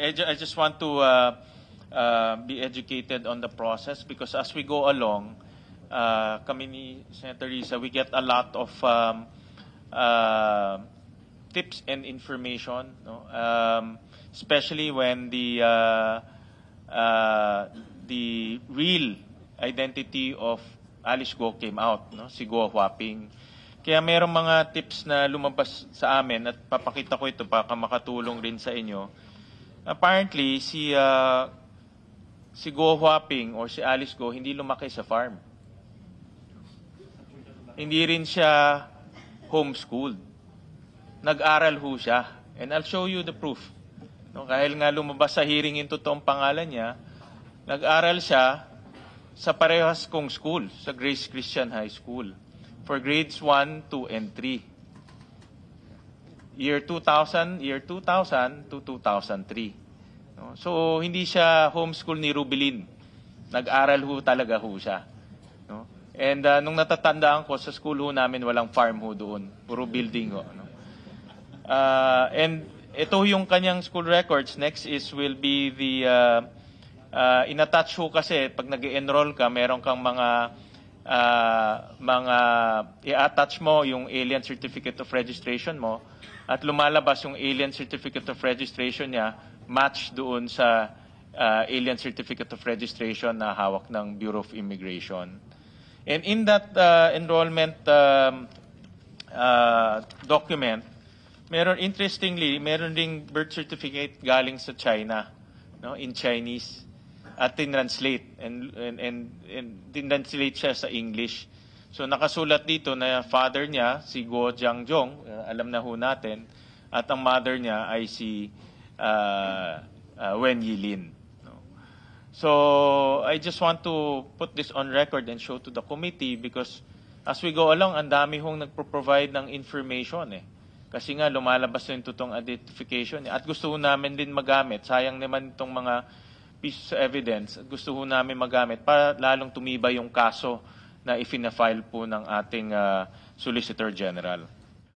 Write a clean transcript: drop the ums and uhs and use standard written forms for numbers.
I just want to be educated on the process because as we go along, kami ni Senator Risa, we get a lot of tips and information, no? Especially when the real identity of Alice Go came out, no? Si Go Huaping. Kaya mayroong mga tips na lumabas sa amin at papakita ko ito para makatulong rin sa inyo. Apparently, si Go Huaping or si Alice Go hindi lumaki sa farm. Hindi rin siya homeschooled. Nag-aral ho siya. And I'll show you the proof. No, kahit nga lumabas sa hearing yung totoong pangalan niya, nag-aral siya sa parehas kong school, sa Grace Christian High School, for grades 1, 2, and 3. Year 2000 to 2003. No? So, hindi siya homeschool ni Rubilin. Nag-aral ho talaga ho siya. No? And nung natatandaan ko, sa school ho namin, walang farm ho doon. Puro building ho. No? And ito yung kanyang school records. Next will be the, in-attach ho kasi, pag nag-enroll ka, meron kang mga i-attach mo yung alien certificate of registration mo at lumalabas yung alien certificate of registration niya match doon sa alien certificate of registration na hawak ng Bureau of Immigration. And in that enrollment document, interestingly, meron ding birth certificate galing sa China, no, in Chinese. At tinranslate and tinranslate siya sa English. So nakasulat dito na father niya si Guo Jiangjong, alam na ho natin, at ang mother niya ay si Wen Yilin. No? So I just want to put this on record and show to the committee because as we go along, ang dami hong nagpo-provide ng information eh. Kasi nga lumalabas yung totoong identification at gusto namin din magamit. Sayang naman itong mga pieces of evidence at gusto ho namin magamit para lalong tumibay yung kaso na ifina-file po ng ating Solicitor General.